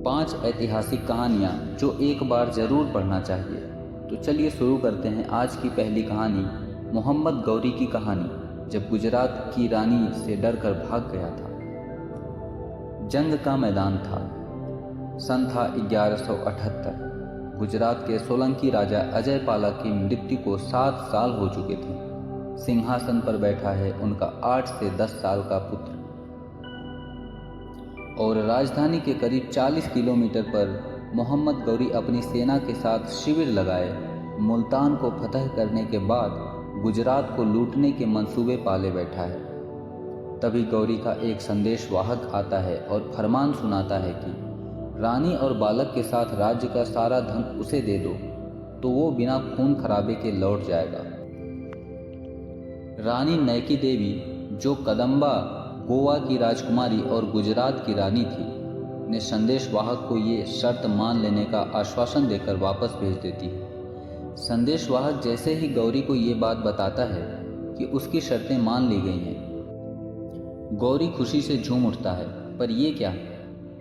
5 ऐतिहासिक कहानियाँ जो एक बार ज़रूर पढ़ना चाहिए। तो चलिए शुरू करते हैं आज की पहली कहानी, मोहम्मद गौरी की कहानी, जब गुजरात की रानी से डरकर भाग गया था। जंग का मैदान था। सन था 1178। गुजरात के सोलंकी राजा अजय पाला की मृत्यु को 7 साल हो चुके थे। सिंहासन पर बैठा है उनका 8 से 10 साल का पुत्र, और राजधानी के करीब 40 किलोमीटर पर मोहम्मद गौरी अपनी सेना के साथ शिविर लगाए मुल्तान को फतह करने के बाद गुजरात को लूटने के मंसूबे पाले बैठा है। तभी गौरी का एक संदेशवाहक आता है और फरमान सुनाता है कि रानी और बालक के साथ राज्य का सारा धन उसे दे दो तो वो बिना खून खराबे के लौट जाएगा। रानी नैकी देवी, जो कदम्बा गोवा की राजकुमारी और गुजरात की रानी थी, ने संदेशवाहक को ये शर्त मान लेने का आश्वासन देकर वापस भेज देती है। संदेशवाहक जैसे ही गौरी को ये बात बताता है कि उसकी शर्तें मान ली गई हैं, गौरी खुशी से झूम उठता है। पर ये क्या?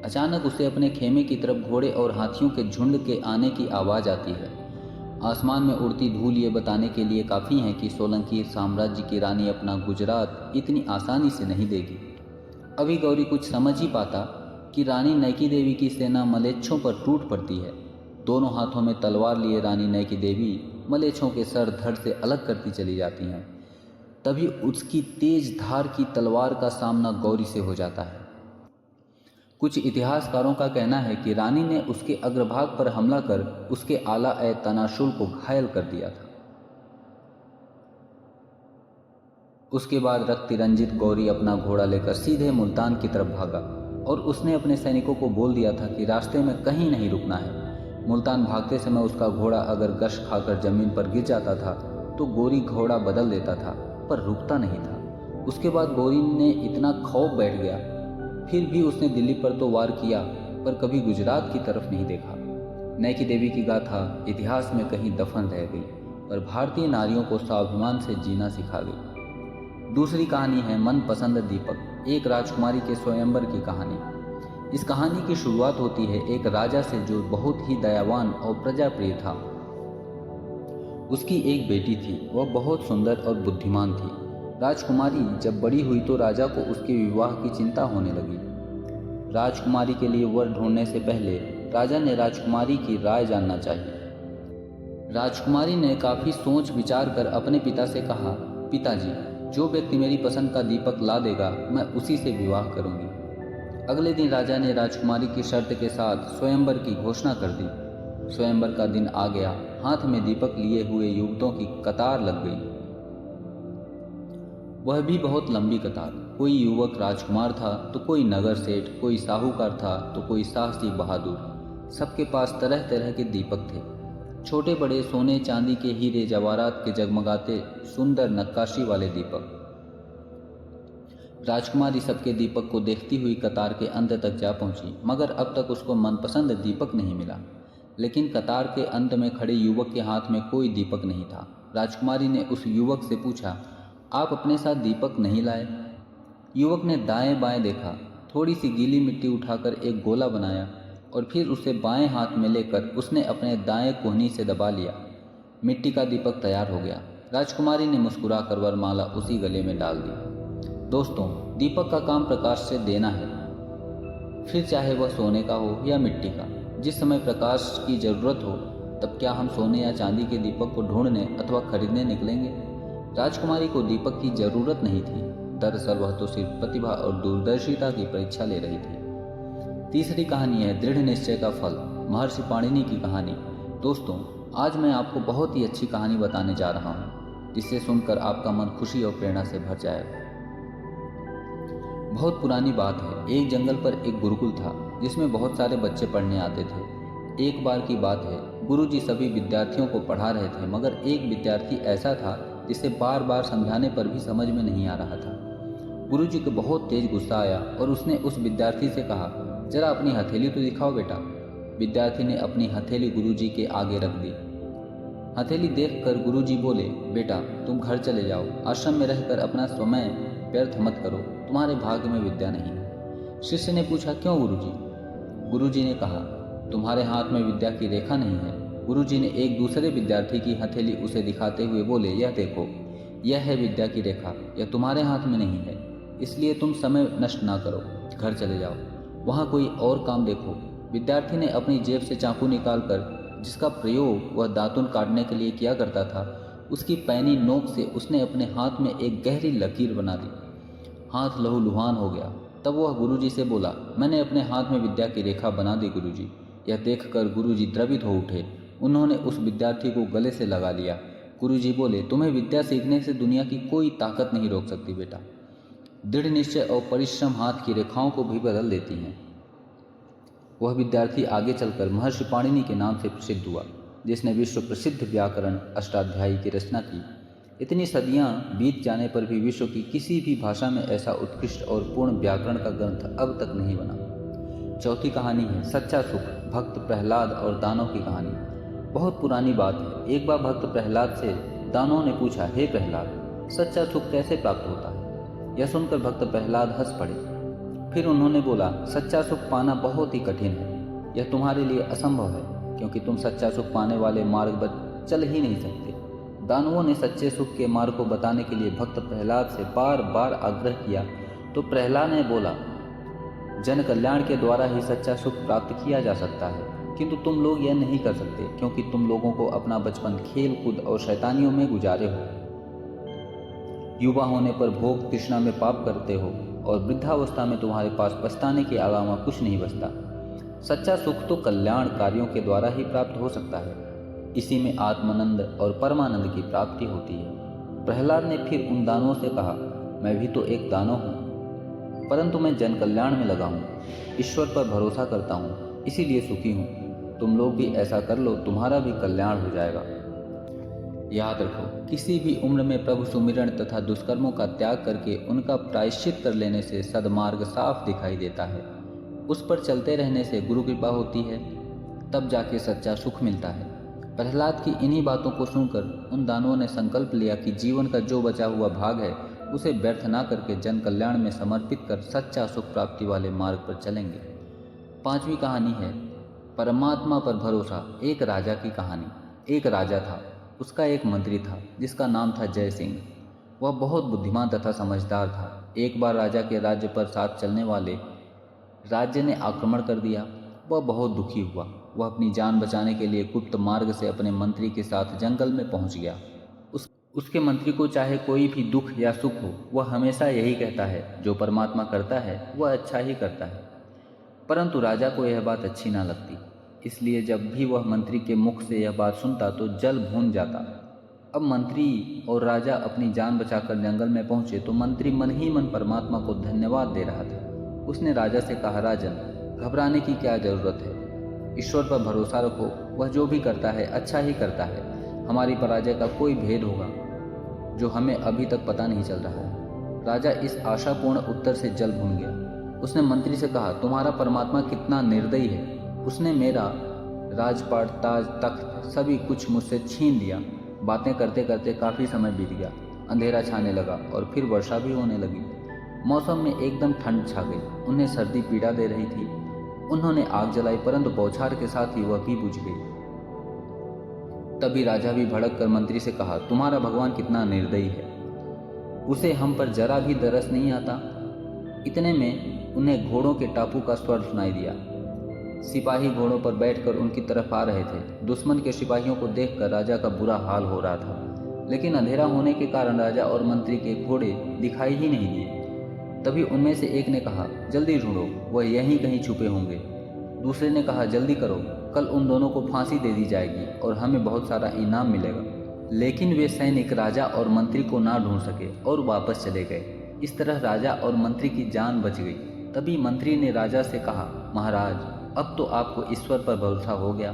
अचानक उसे अपने खेमे की तरफ घोड़े और हाथियों के झुंड के आने की आवाज़ आती है। आसमान में उड़ती धूल ये बताने के लिए काफ़ी है कि सोलंकी साम्राज्य की रानी अपना गुजरात इतनी आसानी से नहीं देगी। अभी गौरी कुछ समझ ही पाता कि रानी नैकी देवी की सेना मलेच्छों पर टूट पड़ती है। दोनों हाथों में तलवार लिए रानी नैकी देवी मलेच्छों के सर धड़ से अलग करती चली जाती हैं। तभी उसकी तेज धार की तलवार का सामना गौरी से हो जाता है। कुछ इतिहासकारों का कहना है कि रानी ने उसके अग्रभाग पर हमला कर उसके आला ए तनाशुल को घायल कर दिया था। उसके बाद रक्तिरंजित गौरी अपना घोड़ा लेकर सीधे मुल्तान की तरफ भागा और उसने अपने सैनिकों को बोल दिया था कि रास्ते में कहीं नहीं रुकना है। मुल्तान भागते समय उसका घोड़ा अगर गश खाकर जमीन पर गिर जाता था तो गौरी घोड़ा बदल देता था, पर रुकता नहीं था। उसके बाद गौरी ने इतना खौफ बैठ गया, फिर भी उसने दिल्ली पर तो वार किया, पर कभी गुजरात की तरफ नहीं देखा। नैकी देवी की गाथा इतिहास में कहीं दफन रह गई, पर भारतीय नारियों को स्वाभिमान से जीना सिखा गई। दूसरी कहानी है मनपसंद दीपक, एक राजकुमारी के स्वयंवर की कहानी। इस कहानी की शुरुआत होती है एक राजा से जो बहुत ही दयावान और प्रजाप्रिय था। उसकी एक बेटी थी, वह बहुत सुंदर और बुद्धिमान थी। राजकुमारी जब बड़ी हुई तो राजा को उसके विवाह की चिंता होने लगी। राजकुमारी के लिए वर ढूंढने से पहले राजा ने राजकुमारी की राय जानना चाहिए। राजकुमारी ने काफ़ी सोच विचार कर अपने पिता से कहा, पिताजी, जो व्यक्ति मेरी पसंद का दीपक ला देगा मैं उसी से विवाह करूंगी। अगले दिन राजा ने राजकुमारी की शर्त के साथ स्वयंवर की घोषणा कर दी। स्वयंवर का दिन आ गया। हाथ में दीपक लिए हुए युवकों की कतार लग गई, वह भी बहुत लंबी कतार। कोई युवक राजकुमार था तो कोई नगर सेठ, कोई साहूकार था तो कोई साहसी बहादुर। सबके पास तरह तरह के दीपक थे, छोटे बड़े, सोने चांदी के, हीरे जवाहरात के जगमगाते सुंदर नक्काशी वाले दीपक। राजकुमारी सबके दीपक को देखती हुई कतार के अंत तक जा पहुंची, मगर अब तक उसको मनपसंद दीपक नहीं मिला। लेकिन कतार के अंत में खड़े युवक के हाथ में कोई दीपक नहीं था। राजकुमारी ने उस युवक से पूछा, आप अपने साथ दीपक नहीं लाए? युवक ने दाएं बाएं देखा, थोड़ी सी गीली मिट्टी उठाकर एक गोला बनाया और फिर उसे बाएं हाथ में लेकर उसने अपने दाएं कोहनी से दबा लिया। मिट्टी का दीपक तैयार हो गया। राजकुमारी ने मुस्कुराकर वरमाला उसी गले में डाल दी। दोस्तों, दीपक का काम प्रकाश से देना है, फिर चाहे वह सोने का हो या मिट्टी का। जिस समय प्रकाश की जरूरत हो तब क्या हम सोने या चांदी के दीपक को ढूंढने अथवा खरीदने निकलेंगे? राजकुमारी को दीपक की जरूरत नहीं थी। दरअसल वह तो सिर्फ प्रतिभा और दूरदर्शिता की परीक्षा ले रही थी। तीसरी कहानी है दृढ़ निश्चय का फल, महर्षि पाणिनि की कहानी। दोस्तों, आज मैं आपको बहुत ही अच्छी कहानी बताने जा रहा हूँ, जिसे सुनकर आपका मन खुशी और प्रेरणा से भर जाएगा। बहुत पुरानी बात है, एक जंगल पर एक गुरुकुल था जिसमें बहुत सारे बच्चे पढ़ने आते थे। एक बार की बात है, गुरुजी सभी विद्यार्थियों को पढ़ा रहे थे, मगर एक विद्यार्थी ऐसा था जिसे बार बार समझाने पर भी समझ में नहीं आ रहा था। गुरुजी को बहुत तेज गुस्सा आया और उसने उस विद्यार्थी से कहा, जरा अपनी हथेली तो दिखाओ बेटा। विद्यार्थी ने अपनी हथेली गुरुजी के आगे रख दी। हथेली देखकर गुरुजी बोले, बेटा तुम घर चले जाओ, आश्रम में रहकर अपना समय व्यर्थ मत करो, तुम्हारे भाग्य में विद्या नहीं है। शिष्य ने पूछा, क्यों गुरुजी? गुरुजी ने कहा, तुम्हारे हाथ में विद्या की रेखा नहीं है। गुरुजी ने एक दूसरे विद्यार्थी की हथेली उसे दिखाते हुए बोले, यह देखो, यह है विद्या की रेखा, यह तुम्हारे हाथ में नहीं है, इसलिए तुम समय नष्ट ना करो, घर चले जाओ, वहाँ कोई और काम देखो। विद्यार्थी ने अपनी जेब से चाकू निकालकर, जिसका प्रयोग वह दातुन काटने के लिए किया करता था, उसकी पैनी नोक से उसने अपने हाथ में एक गहरी लकीर बना दी। हाथ लहूलुहान हो गया। तब वह गुरुजी से बोला, मैंने अपने हाथ में विद्या की रेखा बना दी गुरुजी। यह देखकर गुरुजी द्रवित हो उठे। उन्होंने उस विद्यार्थी को गले से लगा लिया। गुरुजी बोले, तुम्हें विद्या सीखने से दुनिया की कोई ताकत नहीं रोक सकती बेटा। दृढ़ निश्चय और परिश्रम हाथ की रेखाओं को भी बदल देती हैं। वह विद्यार्थी आगे चलकर महर्षि पाणिनि के नाम से प्रसिद्ध हुआ, जिसने विश्व प्रसिद्ध व्याकरण अष्टाध्यायी की रचना की। इतनी सदियां बीत जाने पर भी विश्व की किसी भी भाषा में ऐसा उत्कृष्ट और पूर्ण व्याकरण का ग्रंथ अब तक नहीं बना। चौथी कहानी है सच्चा सुख, भक्त प्रहलाद और दानव की कहानी। बहुत पुरानी बात है। एक बार भक्त प्रहलाद से दानव ने पूछा, हे प्रहलाद, सच्चा सुख कैसे प्राप्त होता है? यह सुनकर भक्त प्रहलाद हंस पड़े। फिर उन्होंने बोला, सच्चा सुख पाना बहुत ही कठिन है। यह तुम्हारे लिए असंभव है, क्योंकि तुम सच्चा सुख पाने वाले मार्ग पर चल ही नहीं सकते। दानवों ने सच्चे सुख के मार्ग को बताने के लिए भक्त प्रहलाद से बार बार आग्रह किया, तो प्रहलाद ने बोला, जन कल्याण के द्वारा ही सच्चा सुख प्राप्त किया जा सकता है, किंतु तुम लोग यह नहीं कर सकते, क्योंकि तुम लोगों को अपना बचपन खेल कूद और शैतानियों में गुजारे हो। युवा होने पर भोग तृष्णा में पाप करते हो, और वृद्धावस्था में तुम्हारे पास पछताने के अलावा कुछ नहीं बचता। सच्चा सुख तो कल्याण कार्यों के द्वारा ही प्राप्त हो सकता है। इसी में आत्मानंद और परमानंद की प्राप्ति होती है। प्रहलाद ने फिर उन दानवों से कहा, मैं भी तो एक दानव हूँ, परंतु मैं जन कल्याण में लगा हूँ, ईश्वर पर भरोसा करता हूँ, इसीलिए सुखी हूँ। तुम लोग भी ऐसा कर लो, तुम्हारा भी कल्याण हो जाएगा। याद रखो, किसी भी उम्र में प्रभु सुमिरन तथा दुष्कर्मों का त्याग करके उनका प्रायश्चित कर लेने से सद्मार्ग साफ दिखाई देता है। उस पर चलते रहने से गुरु कृपा होती है, तब जाके सच्चा सुख मिलता है। प्रहलाद की इन्हीं बातों को सुनकर उन दानवों ने संकल्प लिया कि जीवन का जो बचा हुआ भाग है उसे व्यर्थ ना करके जन कल्याण में समर्पित कर सच्चा सुख प्राप्ति वाले मार्ग पर चलेंगे। पांचवी कहानी है परमात्मा पर भरोसा। एक राजा की कहानी। एक राजा था, उसका एक मंत्री था जिसका नाम था जय सिंह। वह बहुत बुद्धिमान तथा समझदार था। एक बार राजा के राज्य पर साथ चलने वाले राज्य ने आक्रमण कर दिया। वह बहुत दुखी हुआ। वह अपनी जान बचाने के लिए गुप्त मार्ग से अपने मंत्री के साथ जंगल में पहुंच गया। उसके मंत्री को चाहे कोई भी दुख या सुख हो, वह हमेशा यही कहता है, जो परमात्मा करता है वह अच्छा ही करता है। परंतु राजा को यह बात अच्छी ना लगती, इसलिए जब भी वह मंत्री के मुख से यह बात सुनता तो जल भून जाता। अब मंत्री और राजा अपनी जान बचाकर जंगल में पहुंचे तो मंत्री मन ही मन परमात्मा को धन्यवाद दे रहा था। उसने राजा से कहा, राजन, घबराने की क्या जरूरत है? ईश्वर पर भरोसा रखो, वह जो भी करता है अच्छा ही करता है। हमारी पराजय का कोई भेद होगा जो हमें अभी तक पता नहीं चल रहा है। राजा इस आशापूर्ण उत्तर से जल भून गया। उसने मंत्री से कहा, तुम्हारा परमात्मा कितना निर्दयी है। उसने मेरा राजपाट, ताज, तख्त सभी कुछ मुझसे छीन लिया। बातें करते करते काफ़ी समय बीत गया। अंधेरा छाने लगा और फिर वर्षा भी होने लगी। मौसम में एकदम ठंड छा गई। उन्हें सर्दी पीड़ा दे रही थी। उन्होंने आग जलाई, परंतु बौछार के साथ ही वह भी बुझ गई। तभी राजा भी भड़क कर मंत्री से कहा, तुम्हारा भगवान कितना निर्दयी है, उसे हम पर जरा भी तरस नहीं आता। इतने में उन्हें घोड़ों के टापू का स्वर सुनाई दिया। सिपाही घोड़ों पर बैठकर उनकी तरफ आ रहे थे। दुश्मन के सिपाहियों को देखकर राजा का बुरा हाल हो रहा था, लेकिन अंधेरा होने के कारण राजा और मंत्री के घोड़े दिखाई ही नहीं दिए। तभी उनमें से एक ने कहा, जल्दी ढूंढो, वह यहीं कहीं छुपे होंगे। दूसरे ने कहा, जल्दी करो, कल उन दोनों को फांसी दे दी जाएगी और हमें बहुत सारा इनाम मिलेगा। लेकिन वे सैनिक राजा और मंत्री को ना ढूंढ सके और वापस चले गए। इस तरह राजा और मंत्री की जान बच गई। तभी मंत्री ने राजा से कहा, महाराज, अब तो आपको ईश्वर पर भरोसा हो गया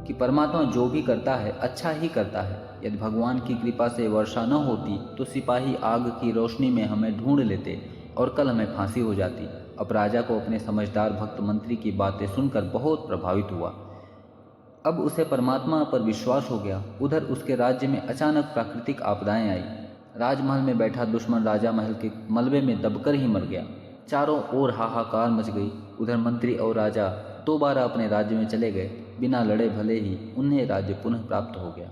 कि परमात्मा जो भी करता है अच्छा ही करता है। यदि भगवान की कृपा से वर्षा न होती तो सिपाही आग की रोशनी में हमें ढूंढ लेते और कल हमें फांसी हो जाती। अब राजा को अपने समझदार भक्त मंत्री की बातें सुनकर बहुत प्रभावित हुआ। अब उसे परमात्मा पर विश्वास हो गया। उधर उसके राज्य में अचानक प्राकृतिक आपदाएं आई। राजमहल में बैठा दुश्मन राजा महल के मलबे में दबकर ही मर गया। चारों ओर हाहाकार मच गई। उधर मंत्री और राजा दोबारा अपने राज्य में चले गए। बिना लड़े भले ही उन्हें राज्य पुनः प्राप्त हो गया।